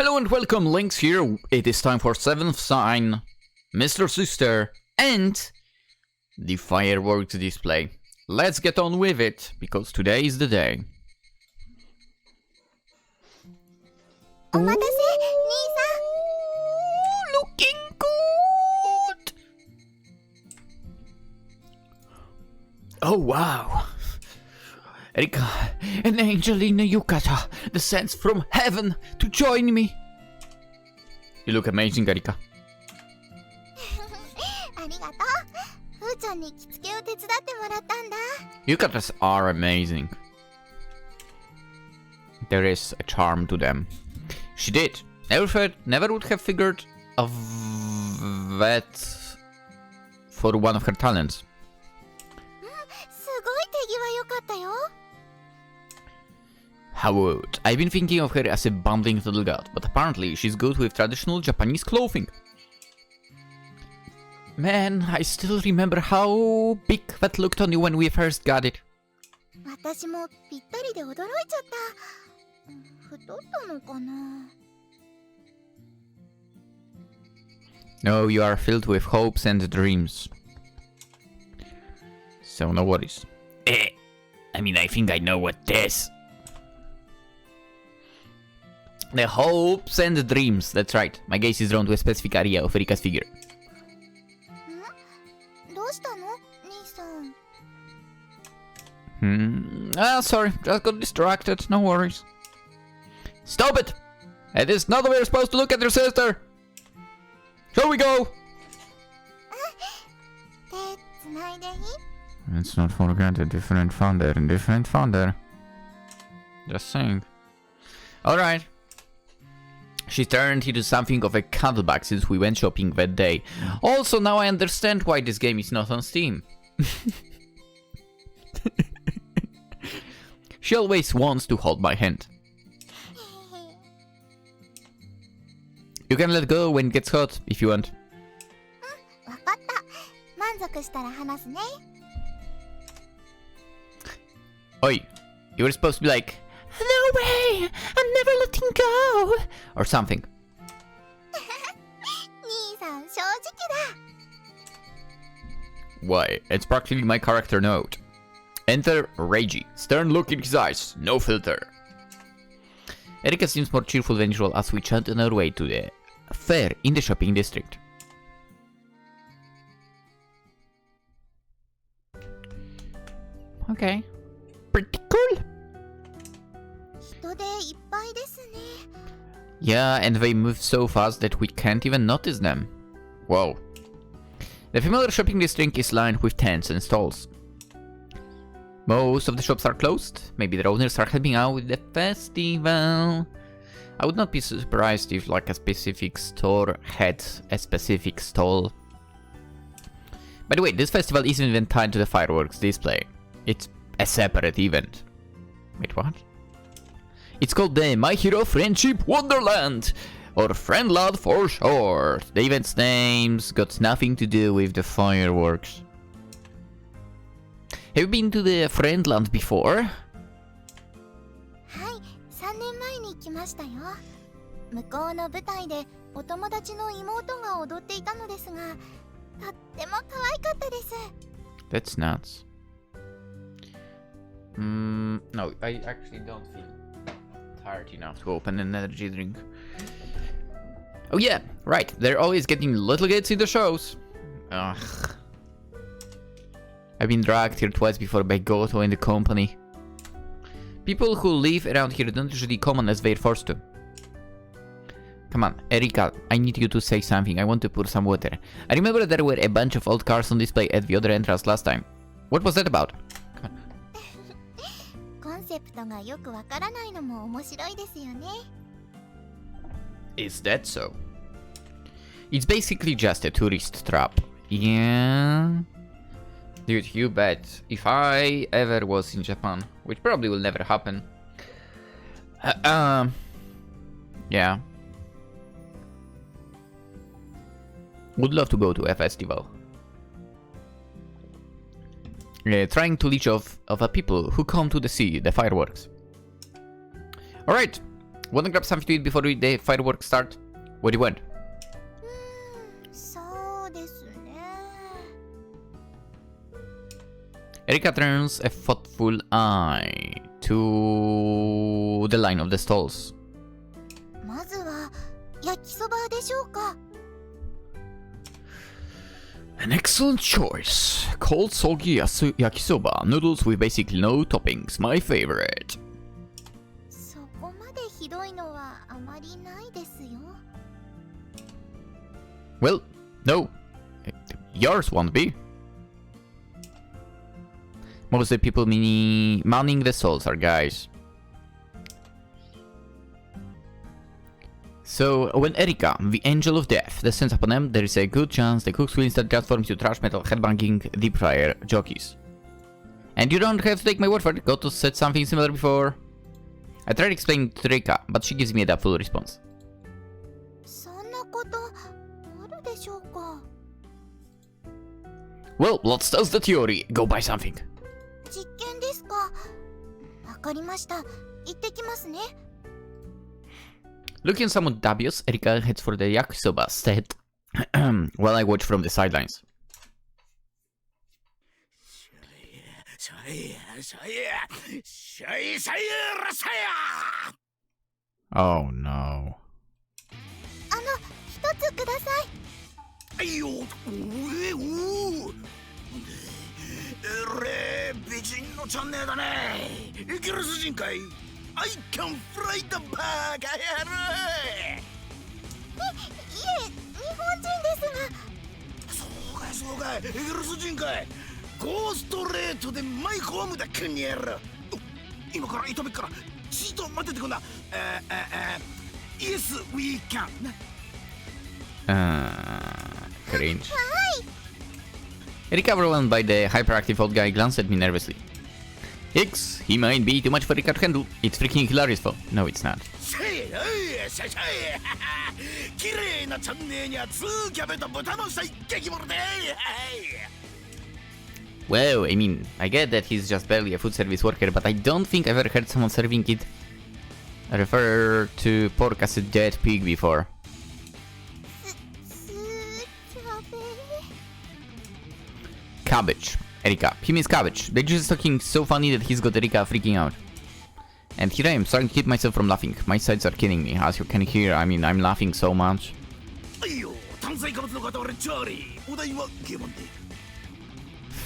Hello and welcome, Lynx here. It is time for 7th sign, Mr.Sister, and the fireworks display. Let's get on with it, because today is the day. Looking good! Oh wow! Erika, an angel in a yukata descends from heaven to join me. You look amazing, Erika. Yukatas are amazing. There is a charm to them. She did. Never would have figured of that for one of her talents. How would? I've been thinking of her as a bumbling little god, but apparently she's good with traditional Japanese clothing. Man, I still remember how big that looked on you when we first got it. No, you are filled with hopes and dreams. So no worries. I mean, I think I know what this. The hopes and dreams, that's right. My gaze is drawn to a specific area of Erika's figure. Sorry, just got distracted, no worries. Stop it! It is not the way you're supposed to look at your sister! Shall we go? Let's not forget a different founder and different founder. Just saying. Alright. She turned into something of a cuddleback since we went shopping that day. Also, now I understand why this game is not on Steam. She always wants to hold my hand. You can let go when it gets hot, if you want. Oi, you were supposed to be like, no way, I'm never letting go, or something. Why, it's practically my character note. Enter Reiji, stern look in his eyes, no filter. Erika seems more cheerful than usual as we chat on our way to the fair in the shopping district. Okay, pretty cool. Yeah, and they move so fast that we can't even notice them. Whoa. The familiar shopping district is lined with tents and stalls. Most of the shops are closed. Maybe the owners are helping out with the festival. I would not be surprised if like a specific store had a specific stall. By the way, this festival isn't even tied to the fireworks display. It's a separate event. Wait, what? It's called the Mahiro Friendship Wonderland, or Friendland for short. The event's name's got nothing to do with the fireworks. Have you been to the Friendland before? That's nuts. No, I actually don't feel tired enough to open an energy drink. Oh yeah, right, they're always getting little kids in the shows. Ugh. I've been dragged here twice before by Goto and the company. People who live around here don't usually come unless they're forced to. Come on, Erika, I need you to say something. I want to pour some water. I remember there were a bunch of old cars on display at the other entrance last time. What was that about? Is that so? It's basically just a tourist trap. Yeah. Dude, you bet. If I ever was in Japan, which probably will never happen. Yeah. Would love to go to a festival. Trying to leech off of people who come to see the fireworks. Alright, Wanna grab something to eat before the fireworks start? What do you want? そうですね。 Erika turns a thoughtful eye to the line of the stalls. まずは焼きそばでしょうか。 An excellent choice. Cold soggy yakisoba, noodles with basically no toppings, my favorite. そこまでひどいのはあまりないですよ。 Well, no. Yours won't be. Most of the people manning the stalls are guys. So, when Erika, the angel of death, descends upon them, there is a good chance the cooks will instead transform into trash metal headbanging deep fryer jockeys. And you don't have to take my word for it, Goto said something similar before. I tried explaining to Erika, but she gives me a doubtful response. そんなことあるでしょうか。 Well, let's test the theory. Go buy something. 実験ですか。わかりました。行ってきますね。 Looking somewhat dubious, Erika heads for the yakisoba set while I watch from the sidelines. Oh no. 一つください。はいよ、美人のチャンネルだね。イギリス人かい。I can fly the bag やる。いえ、日本人ですが。そうかい、イギリス人かい。ゴーストレートでマイホームだけにやる。今から痛めっからちょっと待っててくんな。Yes, we can. Cringe. Erika, overwhelmed by the hyperactive old guy, glanced at me nervously. Hicks, he might be too much for Erika to handle. It's freaking hilarious though. No, it's not. Well, I mean, I get that he's just barely a food service worker, but I don't think I've ever heard someone serving it refer to pork as a dead pig before. Cabbage. Erika. He means cabbage. The juice is talking so funny that he's got Erika freaking out. And here I am, starting to keep myself from laughing. My sides are killing me. As you can hear, I mean, I'm laughing so much.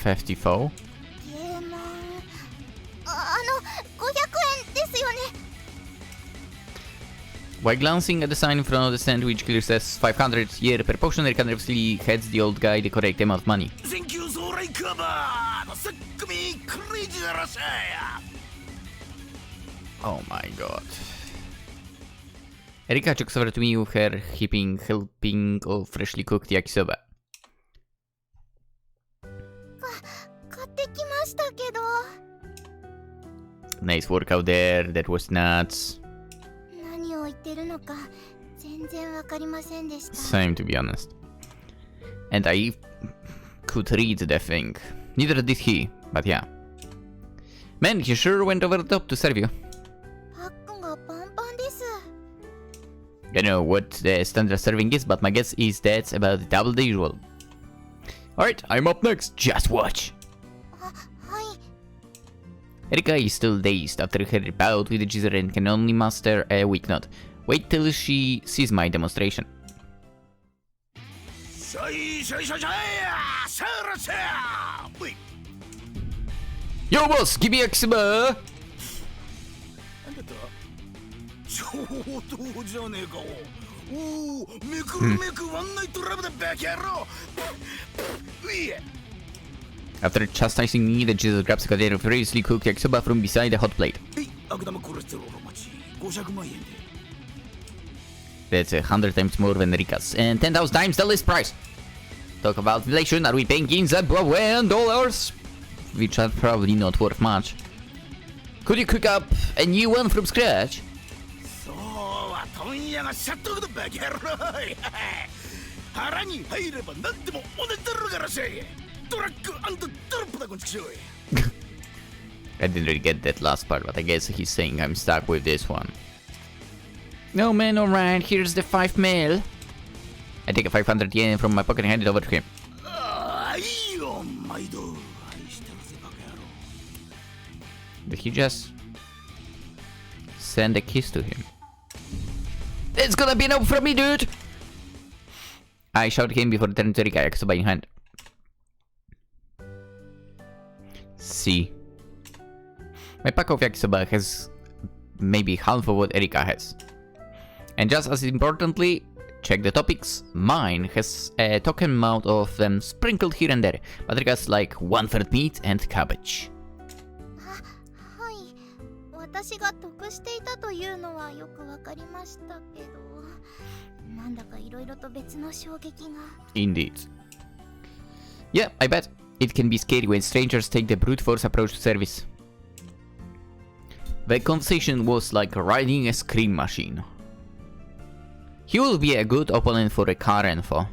54? ゲーマン。500円ですよね。 While glancing at the sign in front of the stand which clearly says 500 yen per potion, Erika nervously heads the old guy the correct amount of money. Thank you, so right, Oh my god. Erika checks over to me with her helping of freshly cooked yakisoba. 買ってきましたけど。 Nice work out there, that was nuts. 何を言ってるのか全然わかりませんでした。 Same, to be honest. And I could read the thing. Neither did he, but yeah. Man, he sure went over the top to serve you. パックがパンパンです。 I don't know what the standard serving is, but my guess is that's about double the usual. Alright, I'm up next. Just watch. はい。 Erika is still dazed after her bout with the Jizer and can only master a weak knot. Wait till she sees my demonstration. Yo boss, give me yakisoba! おお、めくるめくワンナイトラブだバカ野郎。After chastising me, the Jizer grabs a container of freshly cooked yakisoba from beside the hot plate. That's 100 times more than Rika's, and 10,000 times the list price. Talk about inflation, are we paying in Zimbabwe and dollars? Which are probably not worth much. Could you cook up a new one from scratch? I didn't really get that last part, but I guess he's saying I'm stuck with this one. No man, alright, here's the 5 mil. I take a 500 yen from my pocket and hand it over to him. ああ、いいよ、毎度。愛してるぜ、バカ野郎。 Did he just send a kiss to him? It's gonna be enough from me, dude! I shouted him before turning to Erika, Yakisoba in hand. See. My pack of Yakisoba has maybe half of what Erika has. And just as importantly, check the topics. Mine has a token amount of them sprinkled here and there, but Erika's like 1/3 meat and cabbage. はい、私が得していたというのはよくわかりましたけど、なんだかいろいろと別の衝撃が。Indeed. Yeah, I bet. It can be scary when strangers take the brute force approach to service. The conversation was like riding a scream machine. He will be a good opponent for a car info.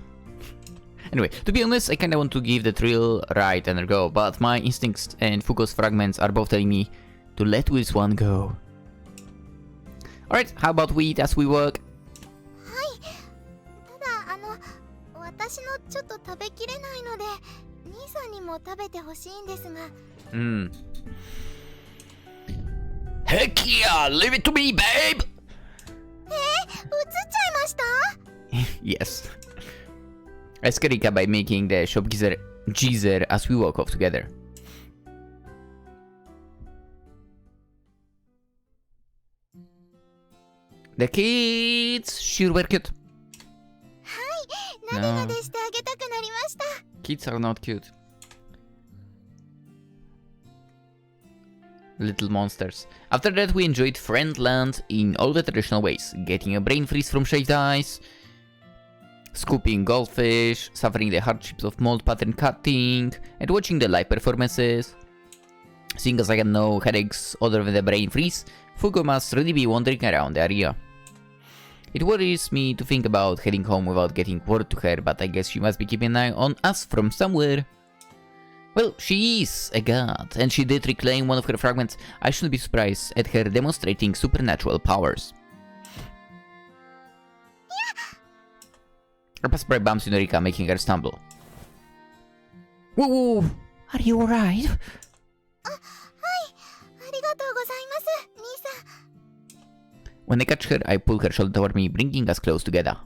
Anyway, to be honest, I kinda want to give the thrill ride and go, but my instincts and Fuuko's fragments are both telling me to let this one go. Alright, how about we eat as we work? ただ私のちょっと食べきれないので、兄さんにも食べてほしいんですが。Heck yeah, leave it to me, babe! 映っちゃいました？ Yes. I scare Erika by making the shop geyser as we walk off together. The kids sure were cute. はい、涙でしてあげたくなりました。Kids are not cute. Little monsters. After that, we enjoyed Friendland in all the traditional ways. Getting a brain freeze from shaved ice, scooping goldfish, suffering the hardships of mold pattern cutting, and watching the live performances. Seeing as I had no headaches other than the brain freeze, Fuuko must really be wandering around the area. It worries me to think about heading home without getting word to her, but I guess she must be keeping an eye on us from somewhere. Well, she is a god, and she did reclaim one of her fragments. I shouldn't be surprised at her demonstrating supernatural powers. Her passerby bumps into Erika, making her stumble. Whoa, whoa, whoa. Are you alright? はい、ありがとうございます、兄さん。When I catch her, I pull her shoulder toward me, bringing us close together.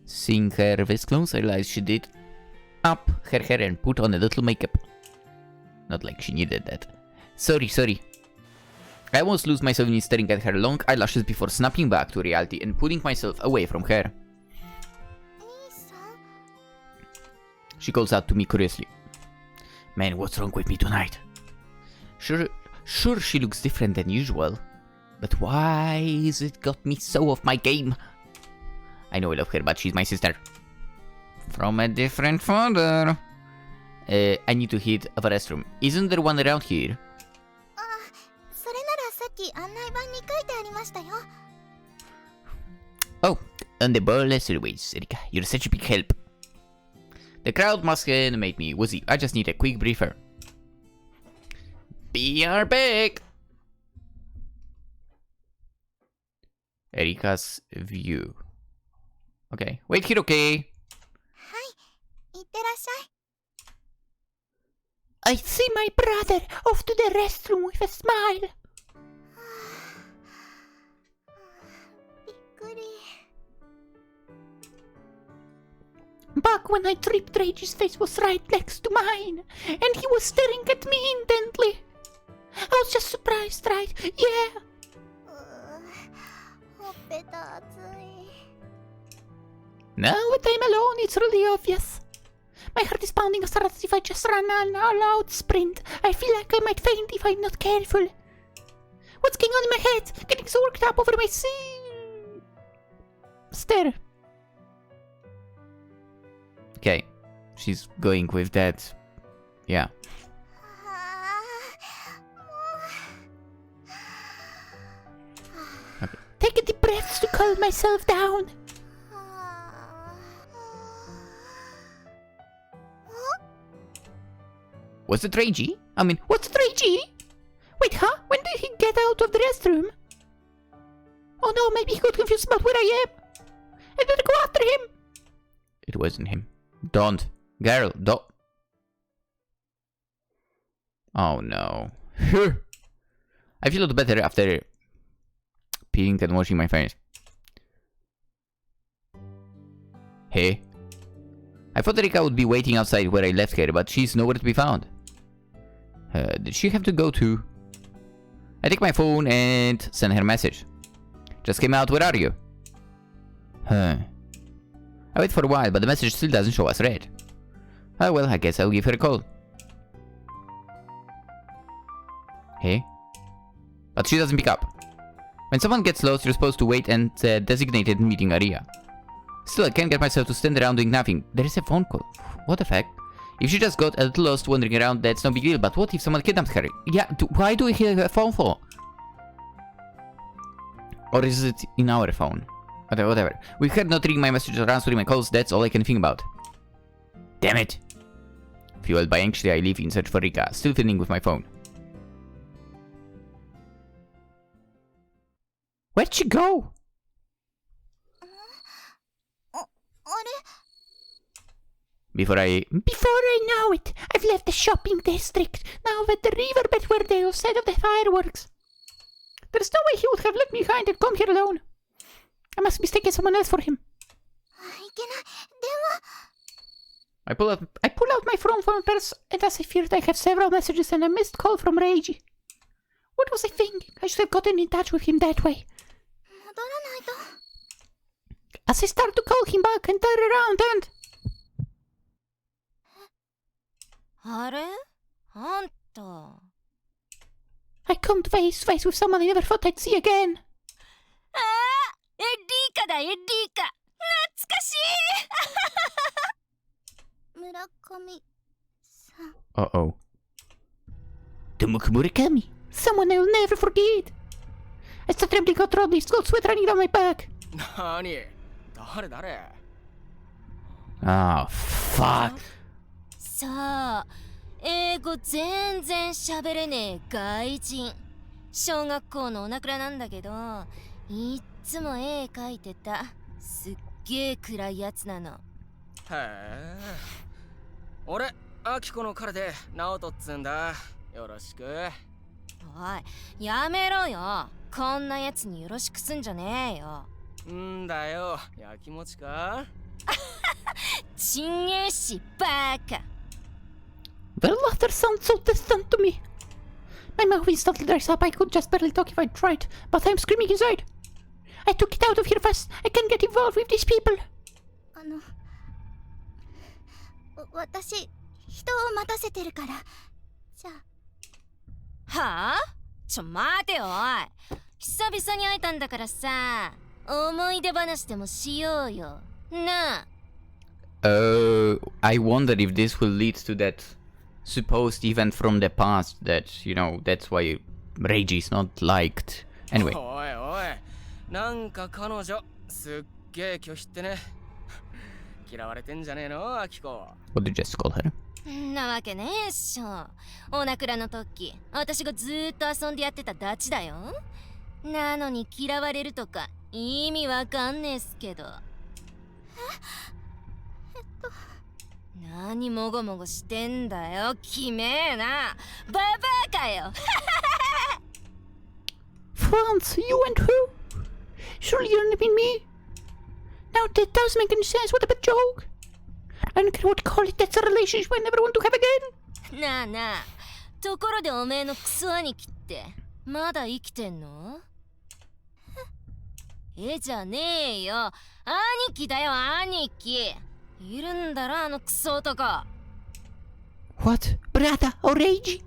Seeing her this close, I realized she did up her hair and put on a little makeup. Not like she needed that. Sorry. I almost lose myself in staring at her long eyelashes before snapping back to reality and pulling myself away from her. She calls out to me curiously. Man, what's wrong with me tonight? Sure she looks different than usual. But why is it got me so off my game? I know I love her, but she's my sister. From a different father. I need to hit the restroom. Isn't there one around here? それならさっき案内板に書いてありましたよ。Oh, on the ball as always, Erika. You're such a big help. The crowd must make me woozy. I just need a quick briefer. Be our back! Erika's view. Okay. Wait here, okay? いってらっしゃい。I see my brother off to the restroom with a smile. びっくり。Back when I tripped, Reiji's face was right next to mine, and he was staring at me intently. I was just surprised, right? Yeah. ほっぺた熱い。 Now that I'm alone, it's really obvious. My heart is pounding as hard as if I just ran an all-out sprint. I feel like I might faint if I'm not careful. What's going on in my head? Getting so worked up over my sister. Okay, she's going with that. Yeah. Okay. Take a deep breath to calm myself down. Was it Reiji? I mean, what's it Reiji? Wait, huh? When did he get out of the restroom? Oh no, maybe he got confused about where I am. I better go after him. It wasn't him. Don't. Girl, don't. Oh no. I feel a lot better after peeing and washing my face. Hey. I thought Rika would be waiting outside where I left her, but she's nowhere to be found. Did she have to go too? I take my phone and send her a message. Just came out, where are you? I wait for a while, but the message still doesn't show as read. Oh well, I guess I'll give her a call. Hey? But she doesn't pick up. When someone gets lost, you're supposed to wait in the designated meeting area. Still, I can't get myself to stand around doing nothing. There is a phone call. What the heck? If she just got a little lost wandering around, that's no big deal. But what if someone kidnapped her? Yeah, why do we hear a phone for? Or is it in our phone? Whatever. We've heard not reading my messages or answering my calls. That's all I can think about. Damn it. Fueled by anxiety, I leave in search for Rika, still fiddling with my phone. Where'd she go? Before I know it, I've left the shopping district. Now at the riverbed where they'll set up the fireworks. There's no way he would have left me behind and come here alone. I must be mistaken someone else for him. I pull out my phone from my purse, and as I feared, I have several messages and a missed call from Reiji. What was I thinking? I should have gotten in touch with him that way. As I start to call him back and turn around and... I come face to face with someone I never thought I'd see again. Uh-oh. The Murakami. Someone I'll never forget. I start trembling out loudly, cold sweat running down my back. Oh, fuck. さあ、英語全然喋れねえ外人。小学校のおなくらなんだけど、いっつも絵描いてた。すっげえ暗いやつなの。へえ。俺、アキコの彼でナオトっつんだ。よろしく。おい、やめろよ。こんなやつによろしくすんじゃねえよ。んだよ、やきもちかちんげえし、バカ。The laughter sounds so distant to me. My mouth instantly dries up. I could just barely talk if I tried, but I'm screaming inside. I took it out of here fast. I can't get involved with these people. 私、人を待たせてるから。じゃあ。はあ？待てよ、おい。久々に会えたんだからさ、思い出話でもしようよ。なあ。I wonder if this will lead to that supposed event from the past that, you know, that's why Reiji is not liked. Anyway. おいおい、なんか彼女すっげえ拒否ってね。嫌われてんじゃねえの、アキコ。What did you just call her? なわけねえっしょ。おなくらの時、私がずーっと遊んでやってたダチだよ。なのに嫌われるとか意味わかんねえっすけど。何もごもごしてんだよ、きめえな。ババアかよ。France, you and who? Surely you don't mean me? Now that does make any sense. What a bad joke. I don't care what you call it. That's a relationship I never want to have again. なあなあ。ところでおめえのクソ兄貴ってまだ生きてんの？じゃねえよ。兄貴だよ、兄貴。いるんだろ、あのクソ男。What? Brother? Reiji?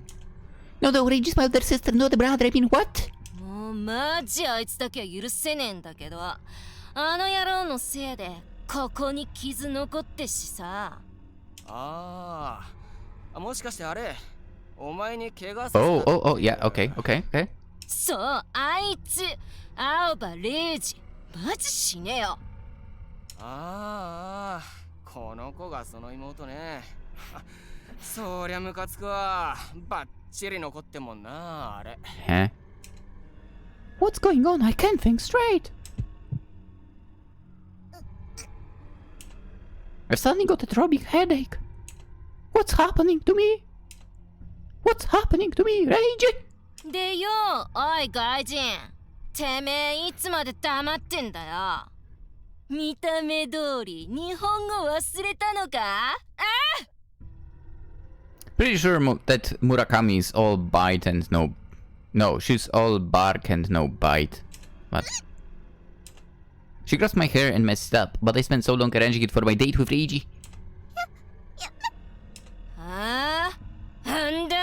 No, the Reiji's my older sister, not the brother. I mean, what? もうマジあいつだけは許せねえんだけど、あの野郎のせいでここに傷残ってしさ。ああ、もしかしてあれ、お前に怪我させた。Oh, yeah, okay. そう、あいつ、青葉レイジ、マジ死ねよ。ああ、この子がその妹ね。そりゃムカつくわ。バッチリ残ってもんな、あれ。Huh? What's going on? I can't think straight. I've suddenly got a throbbing headache. What's happening to me? What's happening to me, Reiji? でよ、おい外人。てめえいつまで黙ってんだよ。見た目通り日本語忘れたのか？あPretty sure that Murakami is all bite and no... No, she's all bark and no bite. What? She grabbed my hair and messed it up, but I spent so long arranging it for my date with Reiji. あ？なんだ？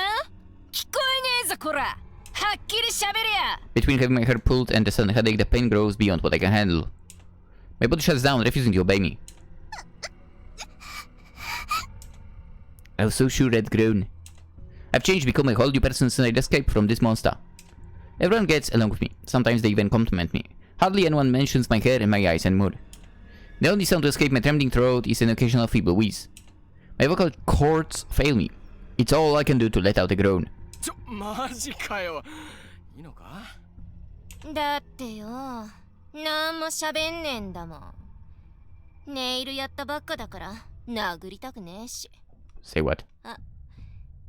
聞こえねえぞこら。はっきり喋れや。 Between having my hair pulled and the sudden headache, the pain grows beyond what I can handle. My body shuts down, refusing to obey me. I was so sure I'd grown. I've changed, become a whole new person since I'd escaped from this monster. Everyone gets along with me. Sometimes they even compliment me. Hardly anyone mentions my hair and my eyes anymore. The only sound to escape my trembling throat is an occasional feeble wheeze. My vocal cords fail me. It's all I can do to let out a groan. マジかよ。いいのか？だってよ、なんも喋んねえんだもん。ネイルやったばっかだから殴りたくねえし。Say what?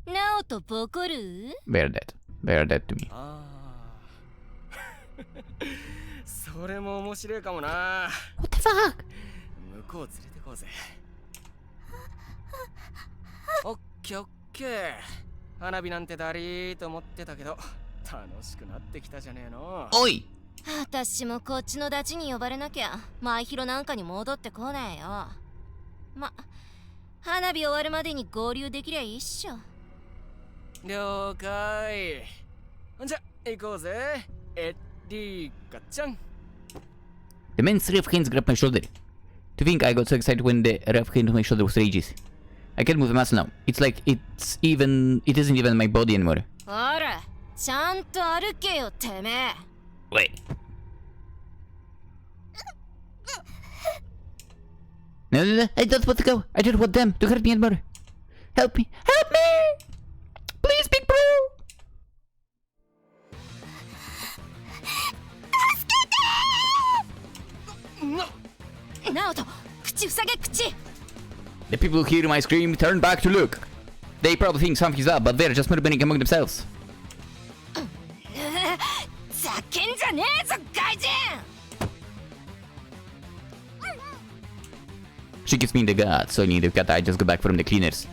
ナオとボコる？ Bear that. Bear that to me. ああ。それも面白いかもな。What the fuck? 向こう連れてこうぜ。オッケーオッケー。花火なんてだりーと思ってたけど、楽しくなってきたじゃねえの。おい！私もこっちのダチに呼ばれなきゃ、マイヒロなんかに戻ってこねえよ。ま、花火終わるまでに合流できりゃいいっしょ。了解。じゃ、行こうぜ。エッリーカちゃん。The man's rough hands grabbed my shoulder. To think I got so excited when the rough hand on my shoulder was Reiji's. I can't move a muscle now. It's like it isn't even my body anymore. ほら、ちゃんと歩けよ、てめえ。Wait. No, I don't want to go. I don't want them to hurt me anymore. Help me! Help me! Please, big bro! ナオト、口塞げ口。 The people who hear my scream turn back to look. They probably think something's up, but they're just murmuring among themselves. ざけんじゃねえぞ、外人。 She gives me the guts, so I need to cut. I just go back from the cleaners.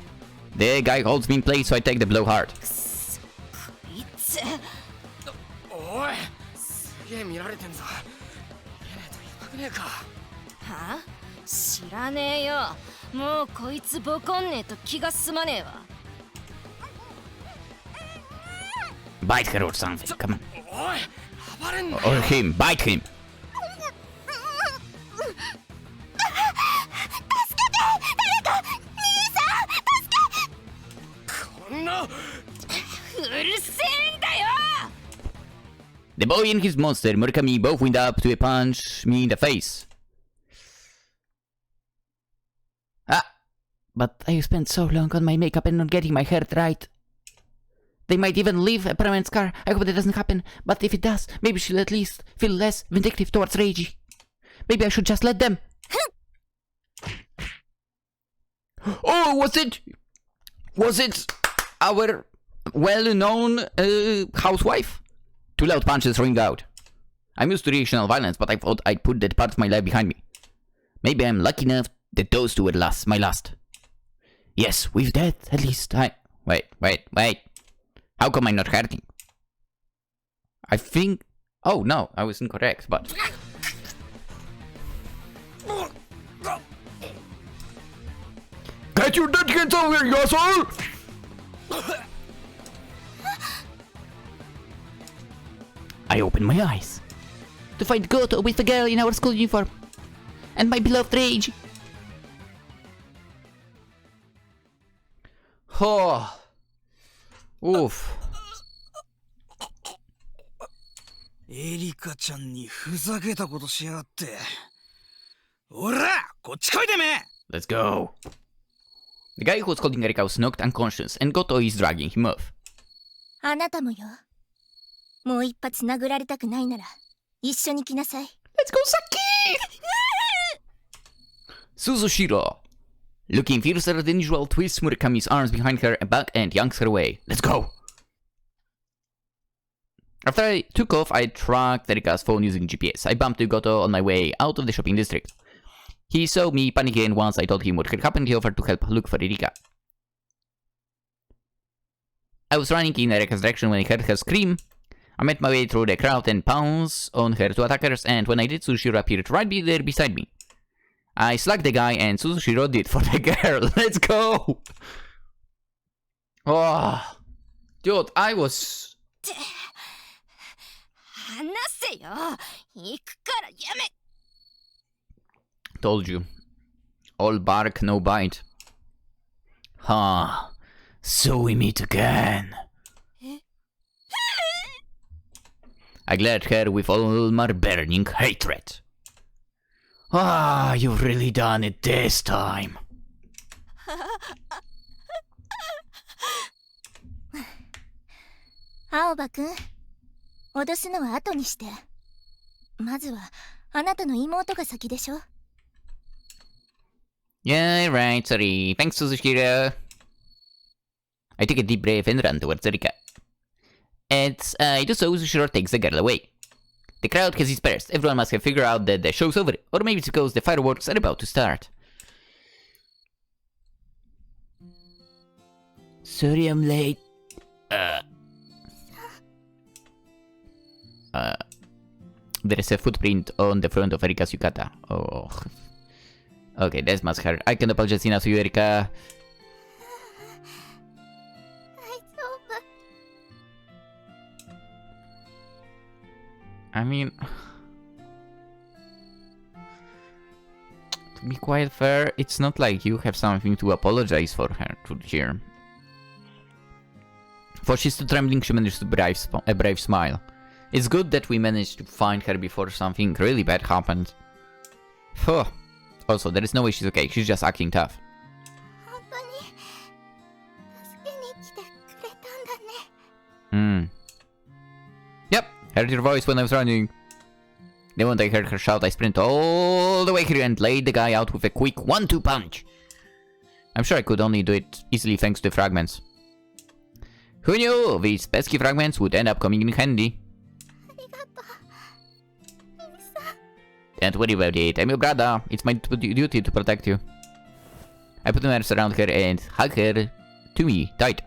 The guy holds me in place, so I take the blow hard. くそ、こいつ。おい、すげえ見られてんぞ。見えねえとやばくねえか。は？知らねえよ。もうこいつボコんねえと気が済まねえわ。Bite her or something. Come on. おい、暴れんな。 Or him. Bite him. こんな。うるせえんだよ。 The boy and his monster, Murakami, both went up to punch me in the face. But I spent so long on my makeup and not getting my hair right. They might even leave a permanent scar. I hope that doesn't happen. But if it does, maybe she'll at least feel less vindictive towards Reiji. Maybe I should just let them. Oh, was it our well-known housewife? Two loud punches ring out. I'm used to reactional violence, but I thought I'd put that part of my life behind me. Maybe I'm lucky enough that those two were my last. Yes, with that, at least Wait. How come I'm not hurting? I think... Oh, no, I was incorrect, but... Get your dead hands over here, you asshole! I opened my eyes to find Goto with the girl in our school uniform and my beloved Reiji. Oh. Oof. エリカちゃんにふざけたことしやがって。おら、こっち来いでめ。 Let's go. The guy who was holding Erika was knocked unconscious and Goto is dragging him off. あなたもよ。もう一発殴られたくないなら一緒に来なさい。 Let's go, Saki! Suzushiro. Looking fiercer than usual, twists Murakami's arms behind her back and yanks her away. Let's go! After I took off, I tracked Erika's phone using GPS. I bumped into Goto on my way out of the shopping district. He saw me panicking, and once I told him what had happened, he offered to help look for Erika. I was running in Erika's direction when I heard her scream. I made my way through the crowd and pounced on her two attackers, and when I did, Suzushiro appeared right there beside me. I slacked the guy, and Suzushiro did for the girl. Let's go! Oh, dude, I was... 話せよ。行くからやめ。 Told you. All bark, no bite. Huh. So we meet again. I glared at her with all my burning hatred. Ah, you've really done it this time. 青葉くん、脅すのは後にして。まずはあなたの妹が先でしょ。 Yeah, right, sorry. Thanks, Suzushiro. I took a deep breath and ran towards Erika. As I do so, Suzushiro takes the girl away. The crowd has dispersed. Everyone must have figured out that the show's over, or maybe it's because the fireworks are about to start. Sorry I'm late. There's a footprint on the front of Erika's yukata. Oh. Okay, that must hurt. I can apologize enough to you, Erika. 大丈夫。 I mean... To be quite fair, it's not like you have something to apologize for her here. For she's still trembling, she managed a brave smile. It's good that we managed to find her before something really bad happened. Phew. Also, there is no way she's okay, she's just acting tough. 本当に助けに来てくれたんだね。Yep, heard your voice when I was running. The moment I heard her shout, I sprinted all the way here and laid the guy out with a quick 1-2 punch. I'm sure I could only do it easily thanks to the fragments. Who knew these pesky fragments would end up coming in handy? ありがとう。リンさん。 Don't worry about it, I'm your brother. It's my duty to protect you. I put my arms around her and hugged her to me tight.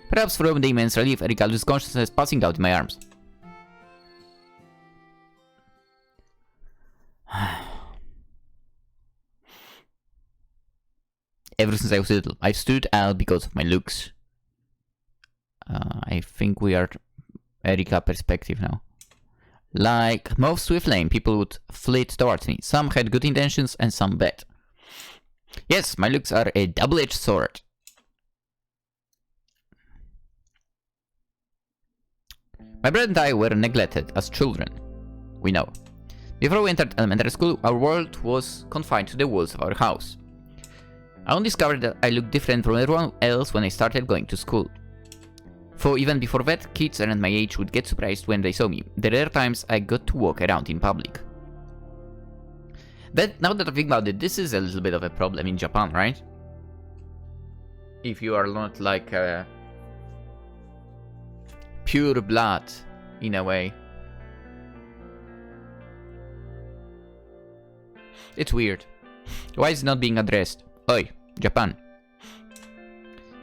Perhaps from the immense relief, Erika loses consciousness, passing out in my arms. Ever since I was little, I've stood out because of my looks. I think we are Erika perspective now. Like most with flame, people would flit towards me. Some had good intentions and some bad. Yes, my looks are a double-edged sword. My brother and I were neglected as children. We know. Before we entered elementary school, our world was confined to the walls of our house. I only discovered that I looked different from everyone else when I started going to school. For even before that, kids around my age would get surprised when they saw me, the rare times I got to walk around in public. Now that I think about it, this is a little bit of a problem in Japan, right? If you are not like pure blood, in a way. It's weird. Why is it not being addressed? Oi, Japan.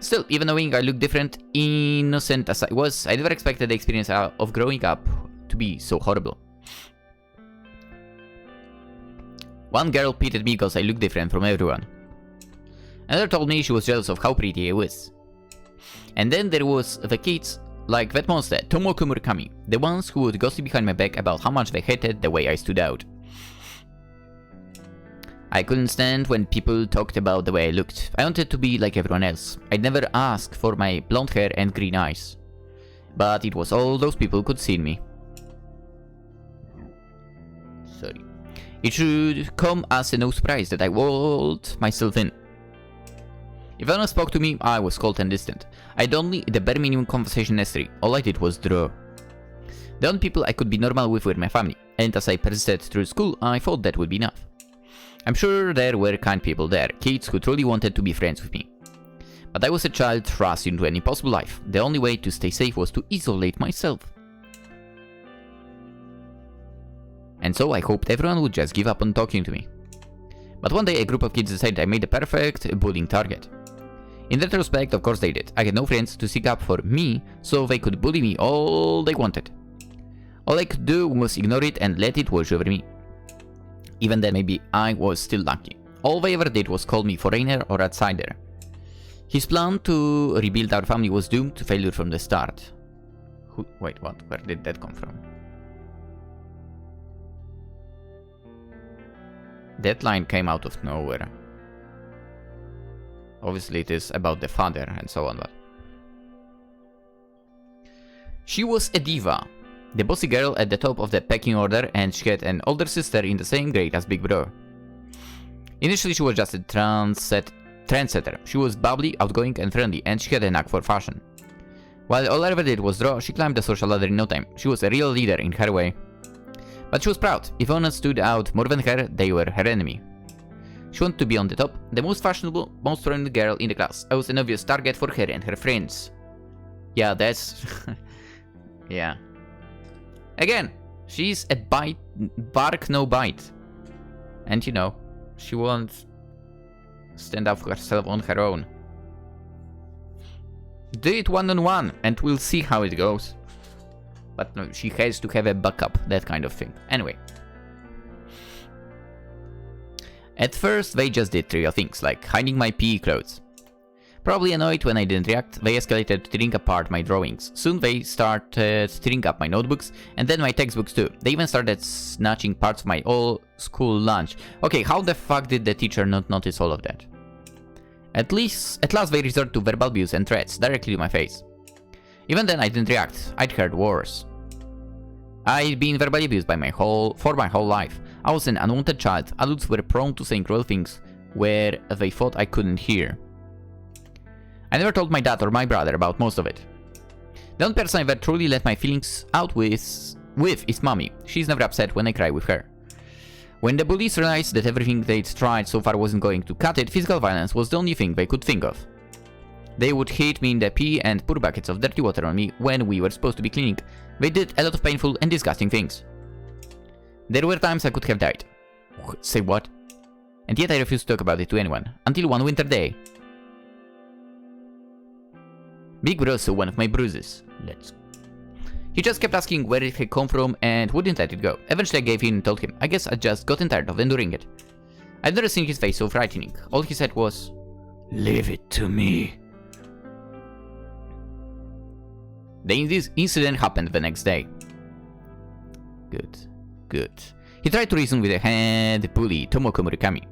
Still, even knowing I look different, innocent as I was, I never expected the experience of growing up to be so horrible. One girl pitied me because I looked different from everyone. Another told me she was jealous of how pretty I was. And then there was the kids, like that monster, Tomoko Murakami, the ones who would gossip behind my back about how much they hated the way I stood out. I couldn't stand when people talked about the way I looked. I wanted to be like everyone else. I'd never ask for my blonde hair and green eyes. But it was all those people who could see me. Sorry. It should come as a no surprise that I walled myself in. If anyone spoke to me, I was cold and distant. I'd only the bare minimum conversation necessary. All I did was draw. The only people I could be normal with were my family, and as I persisted through school, I thought that would be enough. I'm sure there were kind people there, kids who truly wanted to be friends with me. But I was a child thrust into an impossible life. The only way to stay safe was to isolate myself. And so I hoped everyone would just give up on talking to me. But one day a group of kids decided I made the perfect bullying target. In retrospect, of course they did. I had no friends to stick up for me, so they could bully me all they wanted. All I could do was ignore it and let it wash over me. Even then, maybe I was still lucky. All they ever did was call me foreigner or outsider. His plan to rebuild our family was doomed to failure from the start. Wait, what? Where did that come from? That line came out of nowhere. Obviously it is about the father and so on, but... She was a diva. The bossy girl at the top of the pecking order, and she had an older sister in the same grade as Big Bro. Initially she was just a trendsetter. She was bubbly, outgoing and friendly, and she had a knack for fashion. While all I ever did was draw, she climbed the social ladder in no time. She was a real leader in her way. But she was proud. If anyone stood out more than her, they were her enemy. She wanted to be on the top, the most fashionable, most friendly girl in the class. I was an obvious target for her and her friends. Yeah, that's... yeah. Again, she's a bark no bite. And you know, she won't stand up for herself on her own. Do it one-on-one and we'll see how it goes. But no, she has to have a backup, that kind of thing. Anyway. At first, they just did trivial things, like hiding my PE clothes. Probably annoyed when I didn't react, they escalated to tearing apart my drawings. Soon they started tearing up my notebooks, and then my textbooks too. They even started snatching parts of my all-school lunch. Okay, how the fuck did the teacher not notice all of that? At last they resorted to verbal abuse and threats, directly to my face. Even then I didn't react, I'd heard worse. I'd been verbally abused for my whole life. I was an unwanted child. Adults were prone to saying cruel things where they thought I couldn't hear. I never told my dad or my brother about most of it. The only person I ever truly let my feelings out with is mommy. She's never upset when I cry with her. When the bullies realized that everything they'd tried so far wasn't going to cut it, physical violence was the only thing they could think of. They would hit me in the pee and pour buckets of dirty water on me when we were supposed to be cleaning. They did a lot of painful and disgusting things. There were times I could have died. Say what? And yet I refused to talk about it to anyone, until one winter day. Big Bro saw one of my bruises. He just kept asking where it had come from and wouldn't let it go. Eventually I gave in and told him, I guess I'd just gotten tired of enduring it. I'd never seen his face so frightening. All he said was, "Leave it to me." The incident happened the next day. Good. He tried to reason with the head bully, Tomoko Murakami.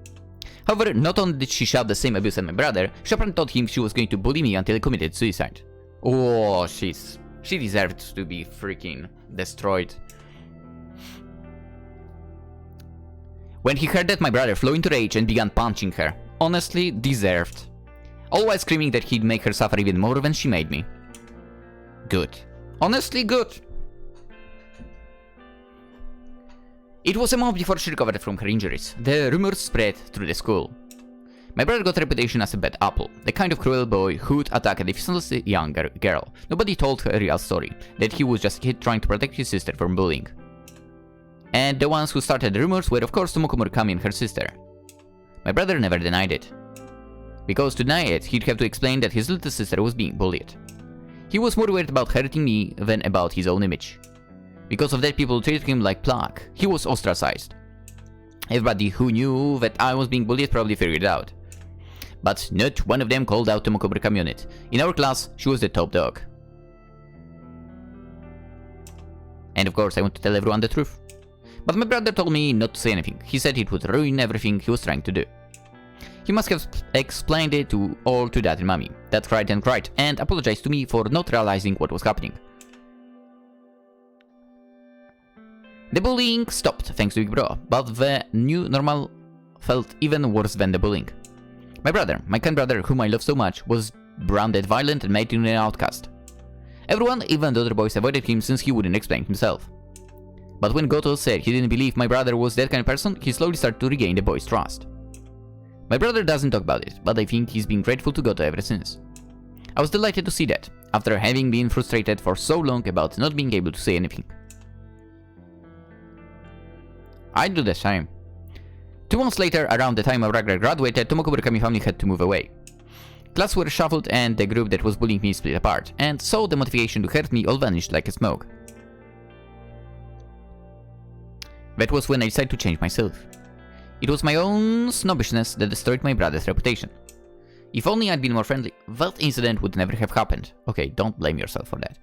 However, not only did she shout the same abuse at my brother, she apparently told him she was going to bully me until I committed suicide. Oh, she deserved to be freaking destroyed. When he heard that, my brother flew into rage and began punching her. Honestly, deserved. All while screaming that he'd make her suffer even more than she made me. Good. Honestly, good. It was a month before she recovered from her injuries. The rumors spread through the school. My brother got a reputation as a bad apple, the kind of cruel boy who'd attack a defenseless young girl. Nobody told her a real story, that he was just a kid trying to protect his sister from bullying. And the ones who started the rumors were of course Tomoko Murakami and her sister. My brother never denied it. Because to deny it, he'd have to explain that his little sister was being bullied. He was more worried about hurting me than about his own image. Because of that, people treated him like plague. He was ostracized. Everybody who knew that I was being bullied probably figured it out. But not one of them called out Tomoko Murakami on it. In our class, she was the top dog. And of course, I want to tell everyone the truth. But my brother told me not to say anything. He said it would ruin everything he was trying to do. He must have explained it all to Dad and Mommy. Dad cried and apologized to me for not realizing what was happening. The bullying stopped thanks to Big Bro, but the new normal felt even worse than the bullying. My brother, my kind brother whom I love so much, was branded violent and made into an outcast. Everyone, even the other boys, avoided him since he wouldn't explain himself. But when Goto said he didn't believe my brother was that kind of person, he slowly started to regain the boys' trust. My brother doesn't talk about it, but I think he's been grateful to Goto ever since. I was delighted to see that, after having been frustrated for so long about not being able to say anything. I'd do the same. 2 months later, around the time my brother graduated, Tomoko Murakami family had to move away. Classes were shuffled and the group that was bullying me split apart, and so the motivation to hurt me all vanished like a smoke. That was when I decided to change myself. It was my own snobbishness that destroyed my brother's reputation. If only I'd been more friendly, that incident would never have happened. Okay, don't blame yourself for that.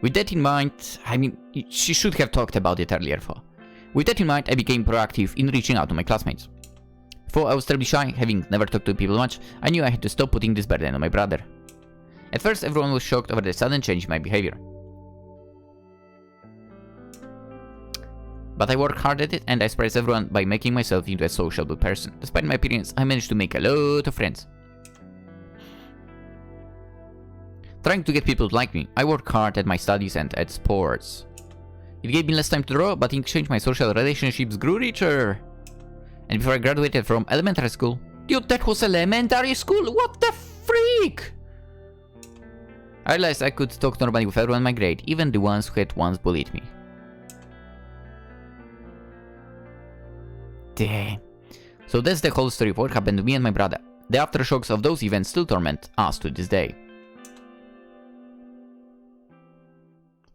With that in mind, I mean, she should have talked about it earlier. With that in mind, I became proactive in reaching out to my classmates. Though I was terribly shy, having never talked to people much, I knew I had to stop putting this burden on my brother. At first, everyone was shocked over the sudden change in my behavior. But I worked hard at it, and I surprised everyone by making myself into a sociable person. Despite my appearance, I managed to make a lot of friends. Trying to get people to like me, I worked hard at my studies and at sports. It gave me less time to draw, but in exchange my social relationships grew richer. And before I graduated from elementary school... Dude, that was elementary school? What the freak? I realized I could talk normally with everyone in my grade, even the ones who had once bullied me. Dang. So that's the whole story of what happened to me and my brother. The aftershocks of those events still torment us to this day.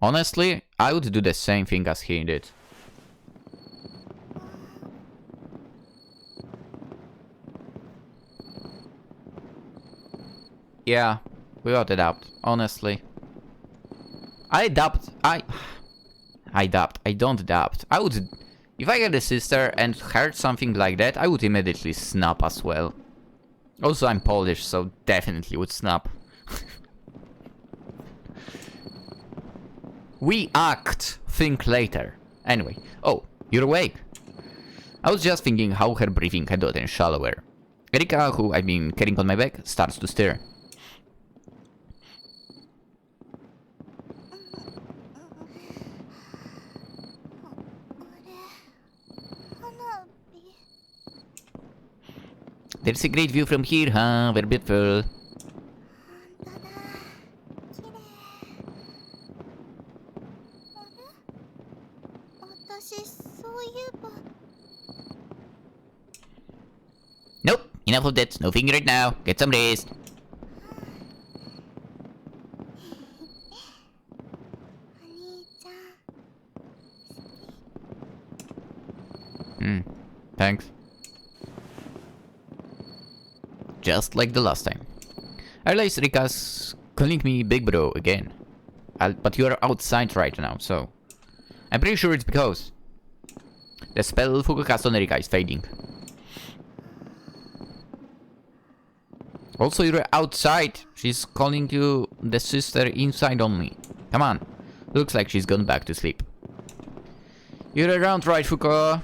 Honestly, I would do the same thing as he did. Yeah, without a doubt, honestly. I adapt. I don't adapt. I would... If I had a sister and heard something like that, I would immediately snap as well. Also, I'm Polish, so definitely would snap. We act, think later. Anyway, oh, you're awake. I was just thinking how her breathing had gotten shallower. Erika, who I've been carrying on my back, starts to stir. There's a great view from here, huh? Very beautiful. Nope, enough of that. No thinking right now. Get some rest. Thanks. Just like the last time. I realize Rika's calling me big bro again. But you're outside right now, so... I'm pretty sure it's because... the spell Fuuko cast on Rika is fading. Also, you're outside. She's calling you the sister inside only. Come on. Looks like she's gone back to sleep. You're around, right, Fuuko?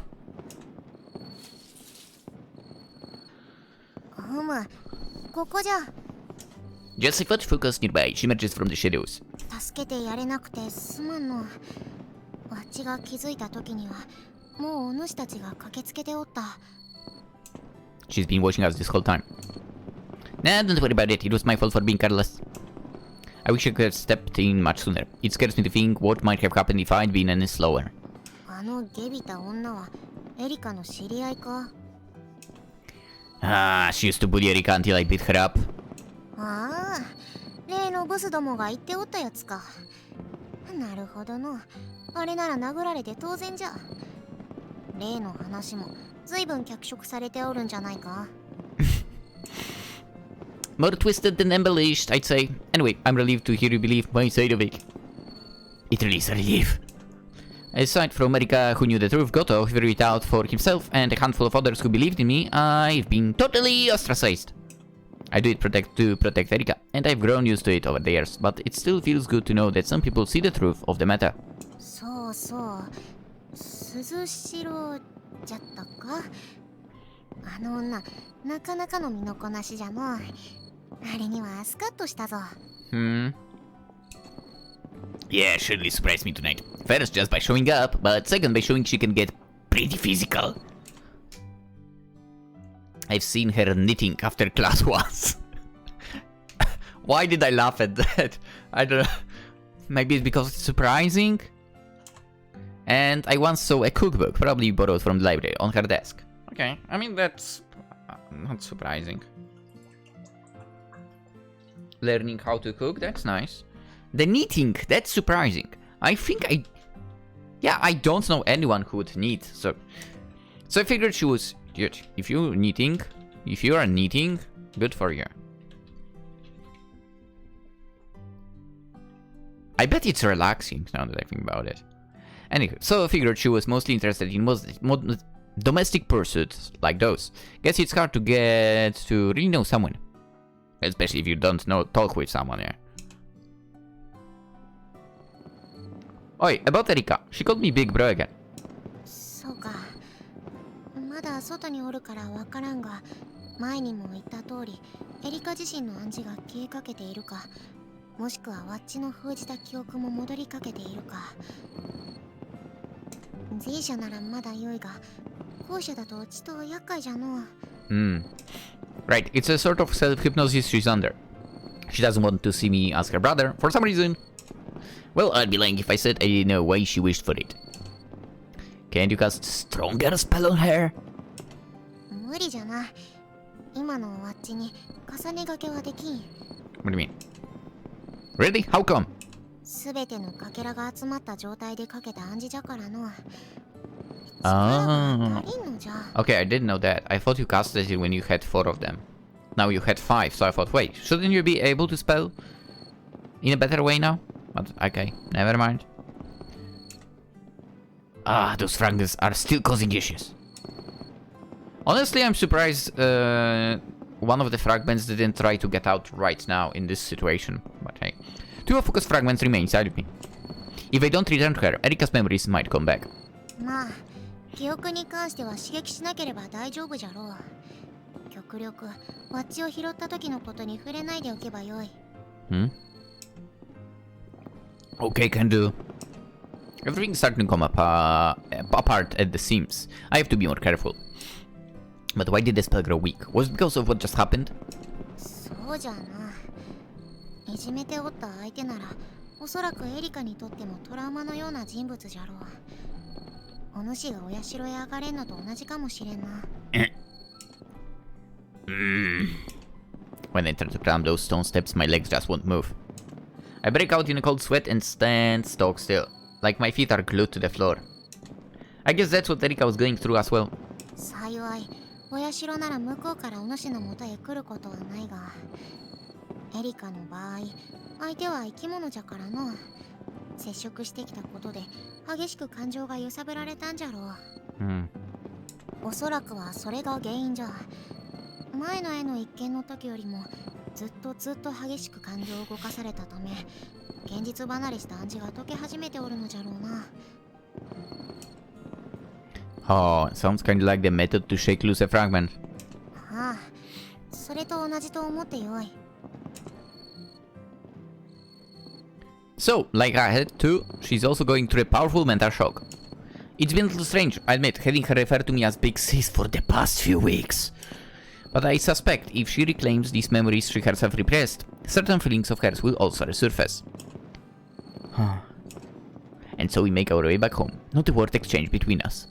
Just like what Fuuko's nearby, she emerges from the shadows. She's been watching us this whole time. Nah, don't worry about it. It was my fault for being careless. I wish I could have stepped in much sooner. It scares me to think what might have happened if I'd been any slower. Ah, she used to bully Erika until I beat her up. More twisted than embellished, I'd say. Anyway, I'm relieved to hear you believe my side of it. It really is a relief. Aside from Erika, who knew the truth, Goto figured it out for himself, and a handful of others who believed in me, I've been totally ostracized. I do it to protect Erika, and I've grown used to it over the years, but it still feels good to know that some people see the truth of the matter. Yeah, surely surprised me tonight. First, just by showing up, but second, by showing she can get pretty physical. I've seen her knitting after class once. Why did I laugh at that? I don't know. Maybe it's because it's surprising? And I once saw a cookbook, probably borrowed from the library, on her desk. Okay, I mean, that's not surprising. Learning how to cook, that's nice. The knitting, that's surprising. I don't know anyone who would knit, so I figured she was good. If you are knitting, good for you. I bet it's relaxing now that I think about it. Anyway, so I figured she was mostly interested in domestic pursuits like those. Guess it's hard to get to really know someone. Especially if you don't talk with someone, yeah. Oi, about Erika. She called me big bro again. そうか。まだ外におるからわからんが、前にも言った通り、エリカ自身の暗示が消えかけているか、もしくはワッチの封じた記憶も戻りかけているか。前者ならまだ良いが、後者だとちと厄介じゃのう。Right, it's a sort of self-hypnosis she's under. She doesn't want to see me as her brother, for some reason. Well, I'd be lying if I said I didn't know why she wished for it. Can't you cast stronger spell on her? 無理じゃな。今のワッチに重ねがけはできん。What do you mean? Really? How come? すべてのかけらが集まった状態でかけた暗示じゃからの。Ah. Okay, I didn't know that. I thought you casted it when you had 4 of them. Now you had 5, so I thought, wait, shouldn't you be able to spell in a better way now? But okay, never mind. Ah, those fragments are still causing issues. Honestly, I'm surprised one of the fragments didn't try to get out right now in this situation. But hey, 2 focus fragments remain inside of me. If I don't return to her, Erika's memories might come back. まあ、記憶に関しては刺激しなければ大丈夫じゃろう。極力、ワッチを拾った時のことに触れないでおけばよい。Okay, can do. Everything's starting to come apart at the seams. I have to be more careful. But why did the spell grow weak? Was it because of what just happened? そうじゃな。いじめておった相手なら、おそらくエリカにとってもトラウマのような人物じゃろう。お主がお社へ上がれんのと同じかもしれんな。When I try to climb those stone steps, my legs just won't move. I break out in a cold sweat and stand stock still, like my feet are glued to the floor. I guess that's what Erika was going through as well. 幸い、お社なら向こうからお主の元へ来ることはないが、エリカの場合、相手は生き物じゃからの。接触してきたことで激しく感情が揺さぶられたんじゃろう。おそらくはそれが原因じゃ。前の絵の一見の時よりもずっと激しく感情を動かされたため、現実離れした暗示が解け始めておるのじゃろうな。Oh, sounds kind of like the method to shake loose a fragment. ああ、それと同じと思ってよい。So, like I had to, she's also going through a powerful mental shock. It's been a little strange, I admit, having her refer to me as Big Sis for the past few weeks. But I suspect if she reclaims these memories she herself repressed, certain feelings of hers will also resurface. And so we make our way back home, not a word exchange between us.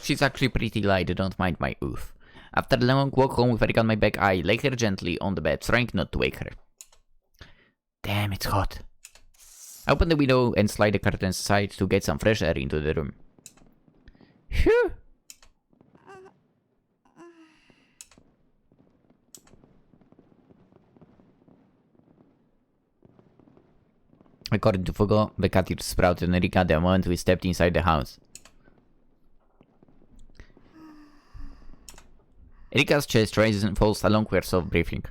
She's actually pretty light, don't mind my oof. After a long walk home with Erika on my back, I lay her gently on the bed, trying not to wake her. Damn, it's hot. I open the window and slide the curtains aside to get some fresh air into the room. Phew! According to Fuuko, the cat ears sprouted on Erika the moment we stepped inside the house. Erika's chest rises and falls along with her soft breathing.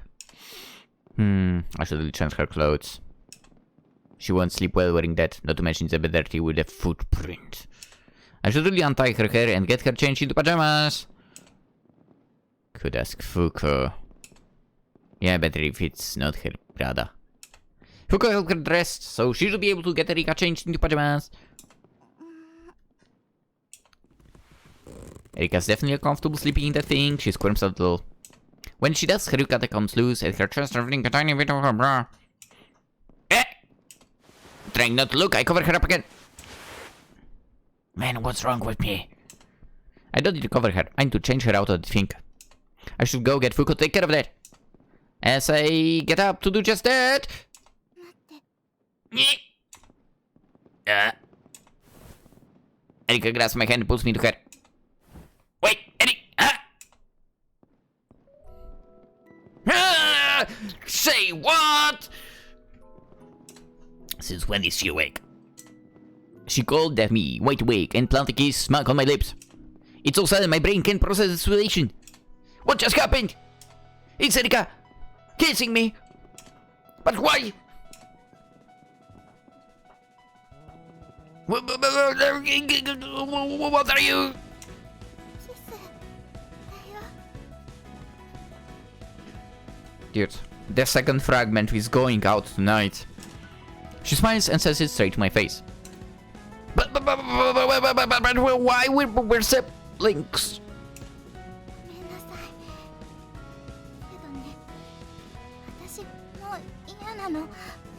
I should change her clothes. She won't sleep well wearing that, not to mention it's a bit dirty with a footprint. I should really untie her hair and get her changed into pajamas. Could ask Fuuko. Yeah, better if it's not her brother. Fuuko helped her dressed, so she should be able to get Erika changed into pajamas. Erika's definitely comfortable sleeping in that thing. She squirms a little. When she does, her yukata comes loose and her chest revealing a tiny bit of her bra. Eh! Trying not to look, I cover her up again. Man, what's wrong with me? I don't need to cover her. I need to change her out of the thing. I should go get Fuuko to take care of that. As I get up to do just that. Erika grabs my hand and pulls me to her. Wait, Eddie! Say what? Since when is she awake? She called at me, wide awake, and planted a kiss smack on my lips. It's so sudden my brain can't process the situation. What just happened? It's Erika kissing me. But why? What are you? Dude, the second fragment is going out tonight. She smiles and says it straight to my face. But why we're siblings?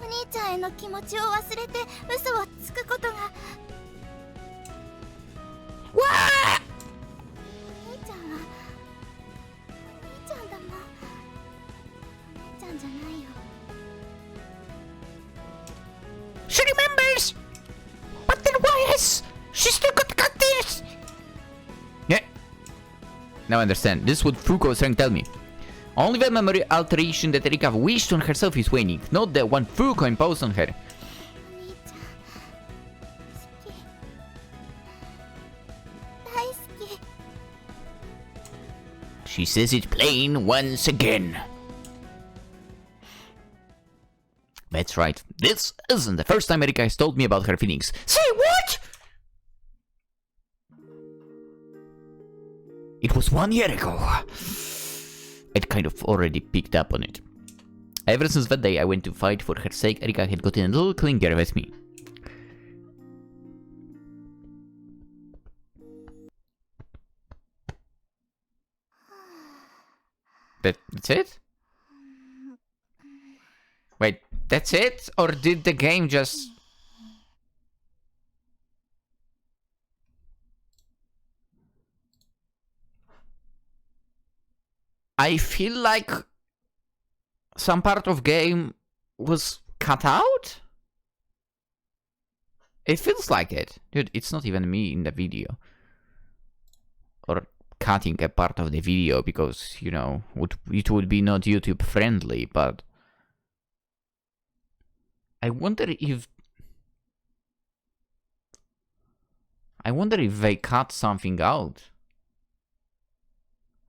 お兄ちゃんへの気持ちを忘れて嘘をつくことが。わあ！お兄ちゃんはお兄ちゃんだもん。お姉ちゃんじゃないよ。She remembers, but then why has she still got this? Yeah. Now I understand. This is what Fuuko was trying to tell me. Only the memory alteration that Erika wished on herself is waning, not the one Fuuko imposed on her. She says it plain once again. That's right. This isn't the first time Erika has told me about her feelings. Say what? It was 1 year ago. I'd kind of already picked up on it. Ever since that day I went to fight for her sake, Erika had gotten a little clingier with me. That's it? Wait, that's it? Or did the game just... I feel like some part of game was cut out? It feels like it. Dude, it's not even me in the video. Or cutting a part of the video because, you know, it would be not YouTube friendly, but... I wonder if they cut something out.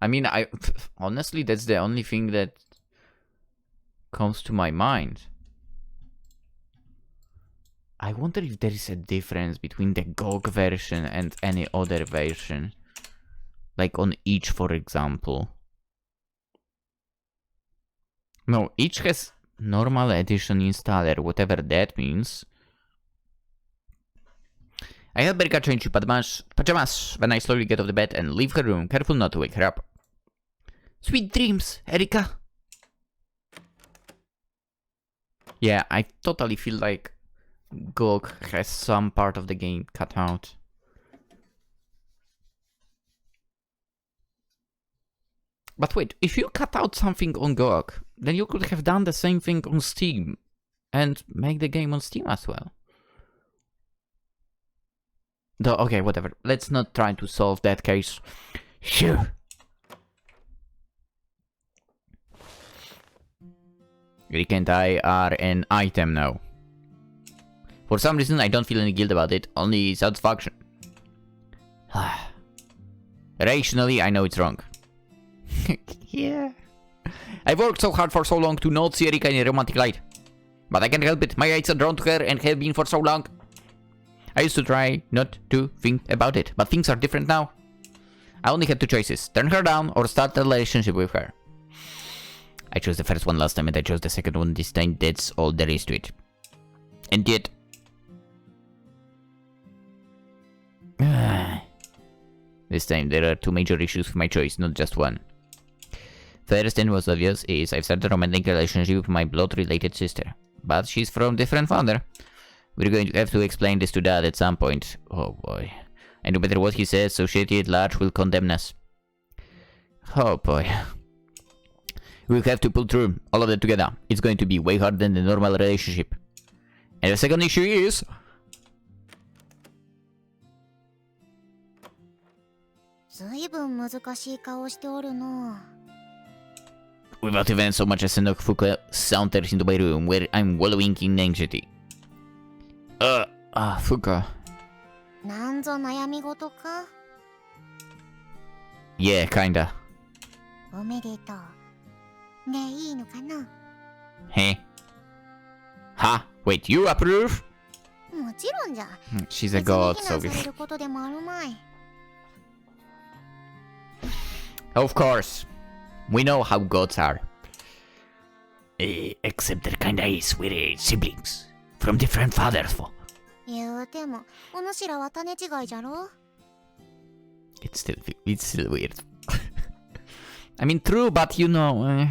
I mean, honestly, that's the only thing that comes to my mind. I wonder if there is a difference between the GOG version and any other version. Like on each, for example. No, each has normal edition installer, whatever that means. I help Erika change to pajamas when I slowly get off the bed and leave her room, careful not to wake her up. Sweet dreams, Erika. Yeah, I totally feel like GOG has some part of the game cut out. But wait, if you cut out something on GOG, then you could have done the same thing on Steam and make the game on Steam as well. Though, okay, whatever. Let's not try to solve that case. Phew. Erika and I are an item now. For some reason, I don't feel any guilt about it, only satisfaction. Rationally, I know it's wrong. Yeah. I've worked so hard for so long to not see Erika in a romantic light. But I can't help it, my eyes are drawn to her and have been for so long. I used to try not to think about it, but things are different now. I only had two choices, turn her down or start a relationship with her. I chose the first one last time and I chose the second one this time, that's all there is to it. And yet... this time there are two major issues with my choice, not just one. First and most obvious is I've started a romantic relationship with my blood-related sister. But she's from different father. We're going to have to explain this to Dad at some point. Oh boy. And no matter what he says, society at large will condemn us. Oh boy. We'll have to pull through all of that together. It's going to be way harder than the normal relationship. And the second issue is... without even so much as a Fuuko saunters into my room where I'm wallowing in anxiety. Fuuko. Yeah, kinda. Hey? Ha? Wait, you approve? She's a god, so of course. We know how gods are. Except there kinda is, we're siblings. From different fathers. It's still weird. I mean, true, but you know...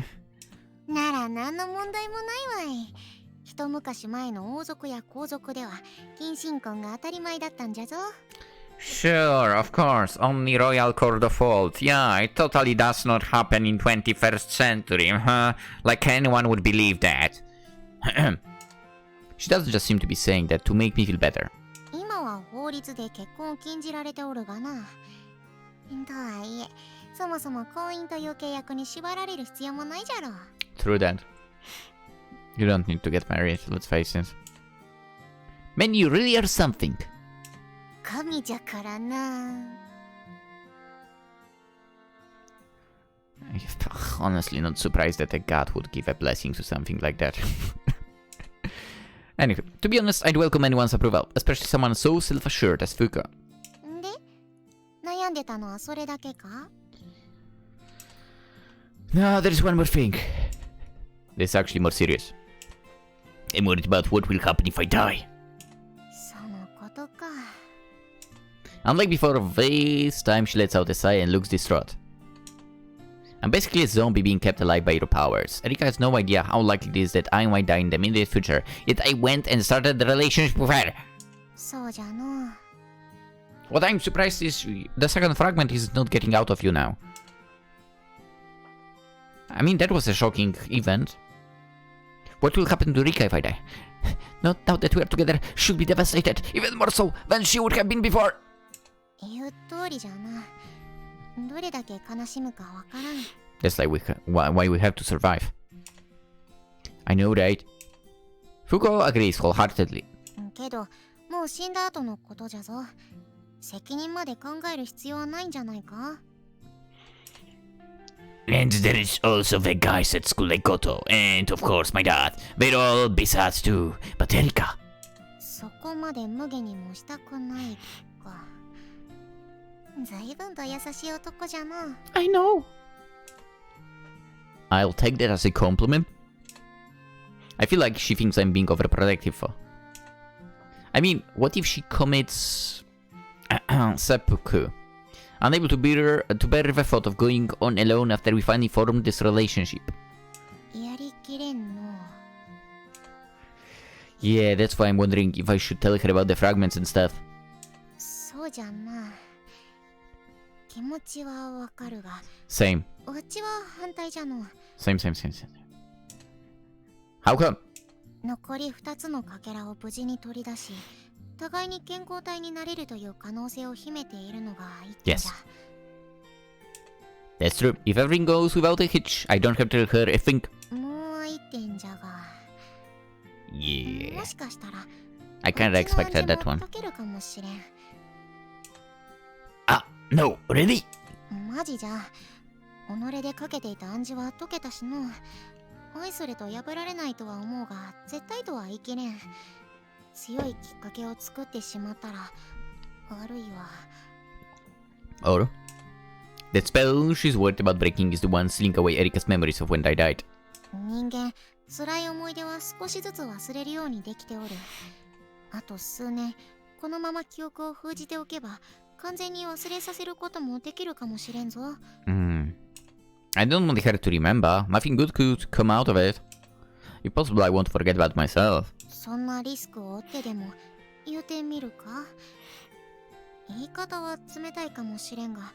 Sure, of course, only royal court of old. Yeah, it totally does not happen in 21st century, huh? Like anyone would believe that. She doesn't just seem to be saying that to make me feel better. True that. You don't need to get married, let's face it. Man, you really are something. I'm honestly not surprised that a god would give a blessing to something like that. Anyway, to be honest, I'd welcome anyone's approval, especially someone so self-assured as Fuuko. No, there's one more thing. This is actually more serious. I'm worried about what will happen if I die. Unlike before, this time she lets out a sigh and looks distraught. I'm basically a zombie being kept alive by your powers. Erika has no idea how likely it is that I might die in the immediate future, yet I went and started the relationship with her. What I'm surprised is the second fragment is not getting out of you now. I mean, that was a shocking event. What will happen to Rika if I die? Not now that we're together, she'll be devastated, even more so than she would have been before. That's like why we have to survive. I know, right? Fuuko agrees wholeheartedly. And there is also the guys at school like Goto, and of course my dad. They're all bizarre too, but Erika... I know. I'll take that as a compliment. I feel like she thinks I'm being overprotective. I mean, what if she commits seppuku? Unable to bear the thought of going on alone after we finally formed this relationship. Yeah, that's why I'm wondering if I should tell her about the fragments and stuff. Same. Same. How come? Yes. That's true. If everything goes without a hitch, I don't have to tell her a thing. Yeah. I kinda expected that one. Ah, no, really? 強いきっかけを作ってしまったら、あるいは Or that spell she's worried about breaking is the one sealing away Erika's memories of when I died. 人間辛い思い出は少しずつ忘れるようにできておる。あと数年このまま記憶を封じておけば完全に忘れさせることもできるかもしれんぞ。I don't want her to remember. Nothing good could come out of it. If possible, I won't forget about myself. そんなリスクを負ってでも言うてみるか。言い方は冷たいかもしれんが、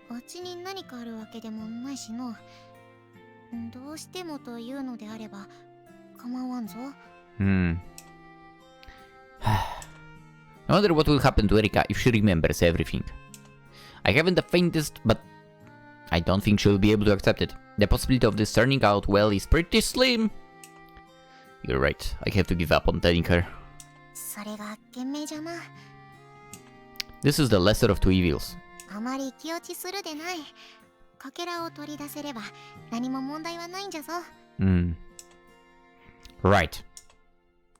あっちに何かあるわけでもないしの。どうしてもというのであれば構わんぞ。I wonder what will happen to Erika if she remembers everything. I haven't the faintest, but I don't think she'll be able to accept it. The possibility of this turning out well is pretty slim. You're right, I have to give up on telling her. それが賢明じゃな。This is the lesser of two evils. あまり気落ちするでない。かけらを取り出せれば何も問題はないんじゃぞ。Right.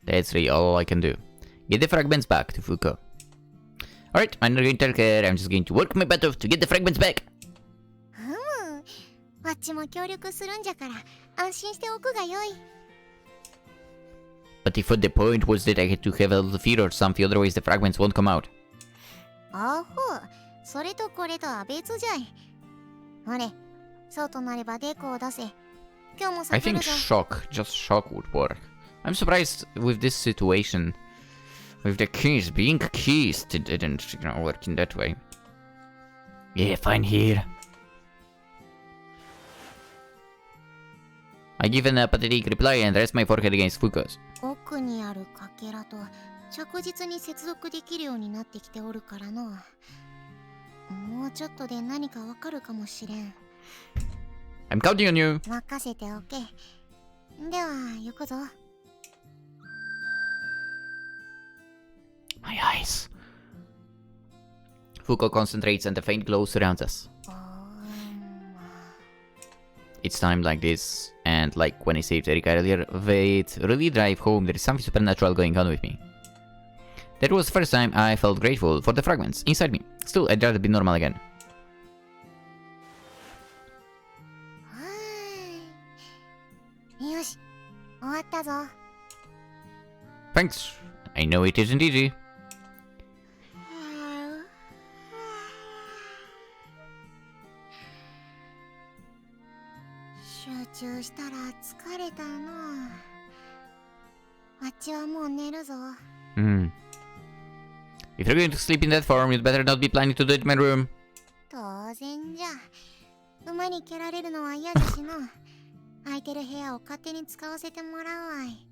That's really all I can do. Get the fragments back to Fuuko. Alright, I'm not going to tell her, I'm just going to work my butt off to get the fragments back. あっちも協力するんじゃから安心しておくがよい。But if the point was that I had to have a little fear or something, otherwise the fragments won't come out. あほう、それとこれとは別じゃい。あれ、そうとなればデコを出せ。今日も I 悟る think ぞ。just shock would work. I'm surprised with this situation, with the keys being keys, it didn't work in that way. Yeah, fine here. I give an apathetic reply and rest my forehead against Fuuko's. 奥にあるかけらと着実に接続できるようになってきておるからの。もうちょっとで何かわかるかもしれん。I'm counting on you. 任せておけ。では行くぞ。My eyes. Fuuko concentrates and the faint glow surrounds us. It's time like this, and like when I saved Erika earlier, wait, really drive home, there is something supernatural going on with me. That was the first time I felt grateful for the fragments inside me. Still, I'd rather be normal again. よし、終わったぞ。Thanks. I know it isn't easy. 集中したら疲れたの。あっちはもう寝るぞ。If you're going to sleep in that form, you'd better not be planning to do it in my room. 当然じゃ。馬に蹴られるのは嫌だしの。空いてる部屋を勝手に使わせてもらうわい。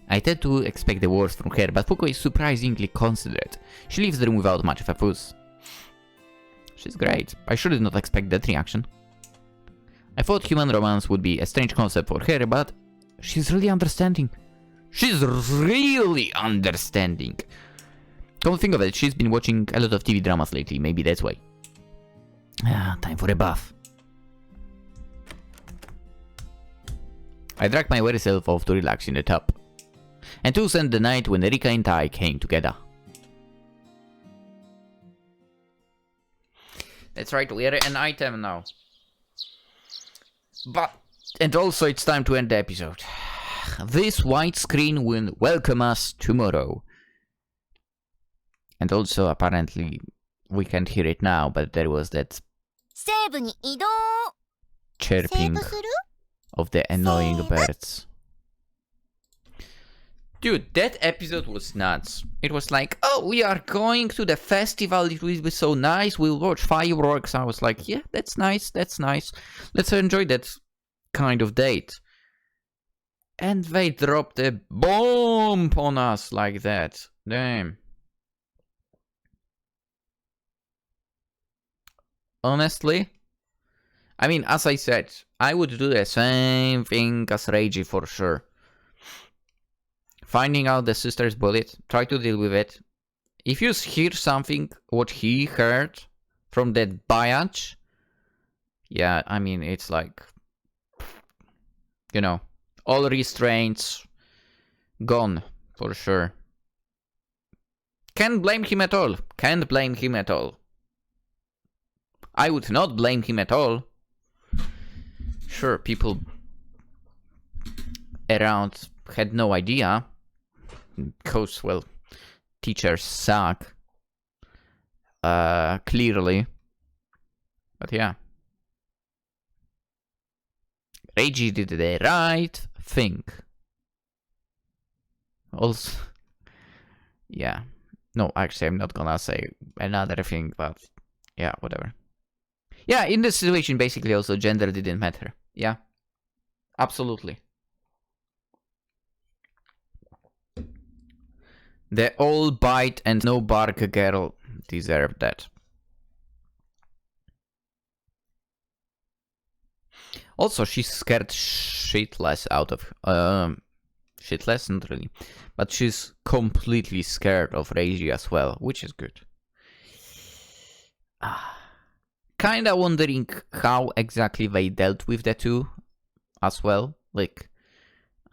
I tend to expect the worst from her, but Fuuko is surprisingly considerate. She leaves the room without much of a fuss. She's great. I sure did not expect that reaction. I thought human romance would be a strange concept for her, but she's really understanding. She's really understanding. Come to think of it, she's been watching a lot of TV dramas lately, maybe that's why. Time for a bath. I dragged my weary self off to relax in the tub. And to spend the night when Erika and I came together. That's right, we are an item now. And also it's time to end the episode. This white screen will welcome us tomorrow. And also apparently we can't hear it now, but there was that 西部に移動。 chirping セーブする？ of the annoying birds. Dude, that episode was nuts. It was like, oh, we are going to the festival, it will be so nice, we'll watch fireworks. I was like, yeah, that's nice, that's nice. Let's enjoy that kind of date. And they dropped a bomb on us like that. Damn. Honestly, I mean, as I said, I would do the same thing as Reiji for sure. Finding out the sister's bullet, try to deal with it. If you hear something, what he heard from that biatch, yeah, I mean, it's like, you know, all restraints gone for sure. Can't blame him at all. Can't blame him at all. I would not blame him at all. Sure, people around had no idea. Because, well, teachers suck. Clearly. But yeah. Reiji did the right thing. Also, yeah. No, actually, I'm not gonna say another thing, but yeah, whatever. Yeah, in this situation, basically, also gender didn't matter. Yeah, absolutely. The all bite and no bark girl deserved that. Also, she's scared shitless out of shitless, not really, but she's completely scared of Reiji as well, which is good. Kinda wondering how exactly they dealt with the two as well, like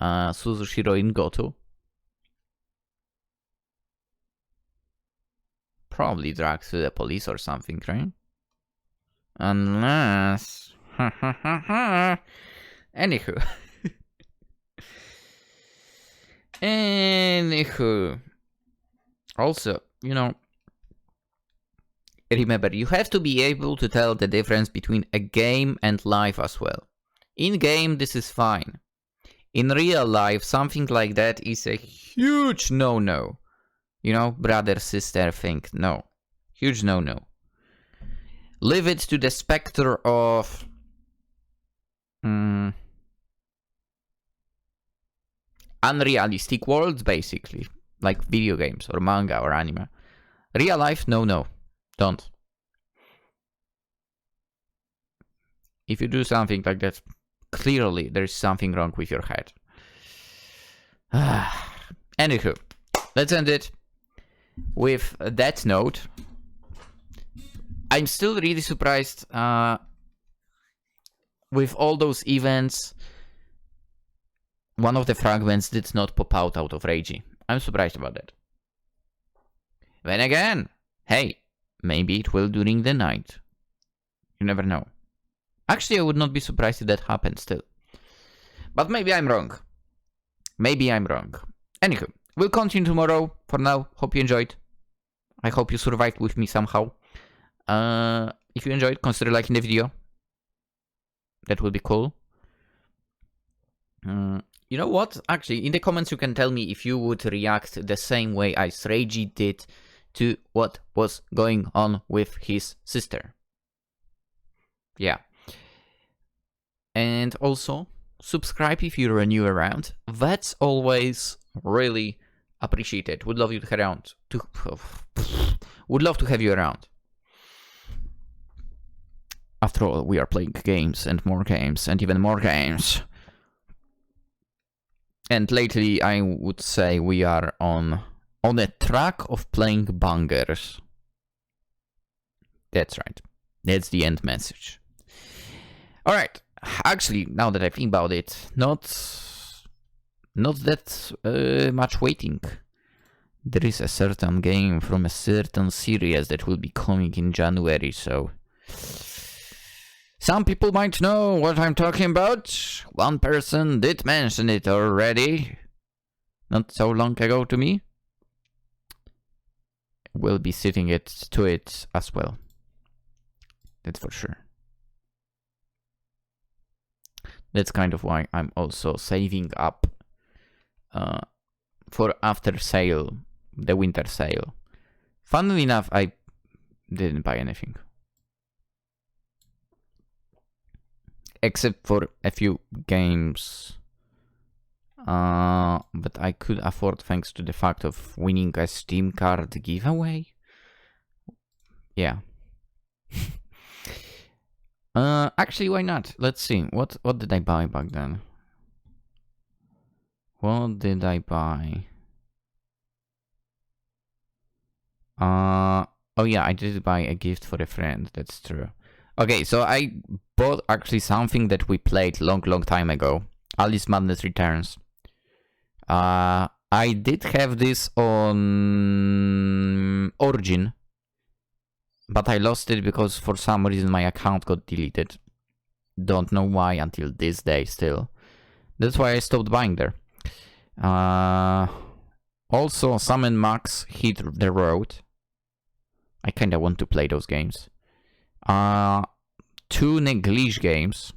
Suzushiro and Goto. Probably dragged to the police or something, right? Unless... Anywho. Anywho. Also, you know, remember, you have to be able to tell the difference between a game and life as well. In game, this is fine. In real life, something like that is a huge no-no. You know, brother-sister thing. No. Huge no-no. Leave it to the specter of... unrealistic worlds, basically. Like video games, or manga, or anime. Real life, no. Don't. If you do something like that, clearly there's something wrong with your head. Anywho, let's end it with that note. I'm still really surprised with all those events. One of the fragments did not pop out of Reiji. I'm surprised about that. Then again, hey, maybe it will during the night. You never know. Actually, I would not be surprised if that happened still. But maybe I'm wrong. Maybe I'm wrong. Anywho, we'll continue tomorrow. For now, hope you enjoyed. I hope you survived with me somehow. If you enjoyed, consider liking the video. That would be cool. You know what? Actually, in the comments you can tell me if you would react the same way as Reiji did to what was going on with his sister. Yeah. And also, subscribe if you're new around. That's always really appreciated. Would love you to have around. Would love to have you around. After all, we are playing games and more games and even more games. And lately, I would say we are on a track of playing bangers. That's right. That's the end message. Alright. Actually, now that I think about it, not that much waiting. There is a certain game from a certain series that will be coming in January, so... Some people might know what I'm talking about. One person did mention it already. Not so long ago to me. We'll be sitting to it as well. That's for sure. That's kind of why I'm also saving up for after sale, the winter sale. Funnily enough, I didn't buy anything. Except for a few games that I could afford thanks to the fact of winning a Steam card giveaway. Yeah. Actually, why not? Let's see. What did I buy back then? What did I buy? Oh yeah, I did buy a gift for a friend. That's true. Okay, so I bought actually something that we played long time ago. Alice Madness Returns. I did have this on Origin, but I lost it because for some reason my account got deleted. Don't know why until this day still. That's why I stopped buying there. Also, Sam and Max hit the road. I kinda want to play those games. 2 Neglige games.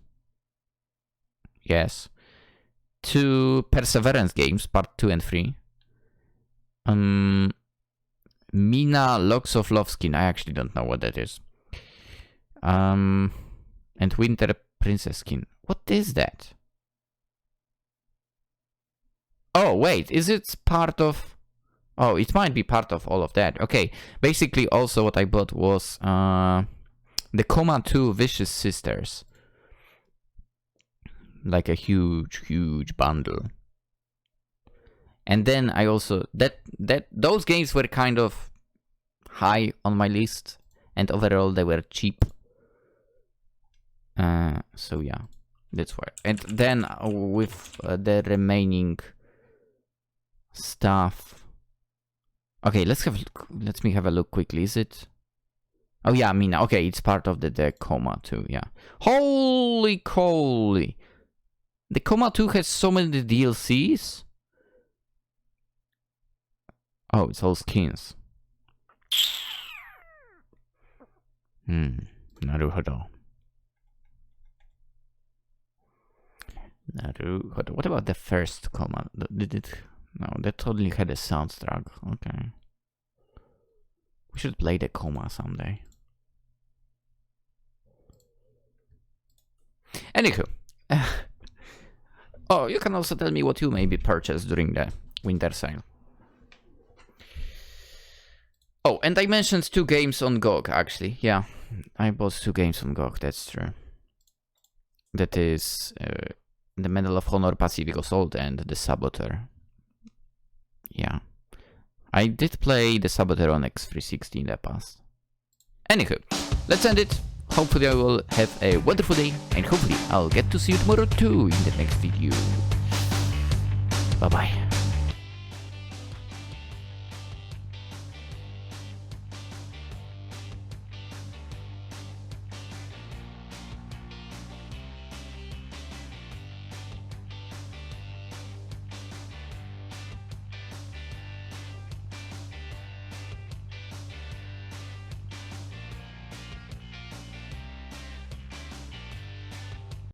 Yes. 2 Perseverance games, part 2 and 3. Mina Locks of Love skin. I actually don't know what that is. And Winter Princess skin. What is that? Oh, wait. Is it part of... Oh, it might be part of all of that. Okay. Basically, also what I bought was the Coma 2 Vicious Sisters. Like a huge bundle. And then I also those games were kind of high on my list, and overall they were cheap. So yeah, that's why. And then with the remaining stuff. Okay, let me have a look quickly. Is it? Oh yeah, Mina. Okay, it's part of the Coma 2. Yeah. Holy coly! The Coma 2 has so many DLCs. Oh, it's all skins. Naruhodo. What about the first Coma? Did it? No, that only had a soundtrack. Okay. We should play the Coma someday. Anywho. Oh, you can also tell me what you maybe purchased during the winter sale. Oh, and I mentioned 2 games on GOG, actually. Yeah, I bought 2 games on GOG, that's true. That is the Medal of Honor Pacific Assault and the Saboteur. Yeah. I did play the Saboteur on X360 in the past. Anywho, let's end it. Hopefully I will have a wonderful day, and hopefully I'll get to see you tomorrow too in the next video. Bye bye.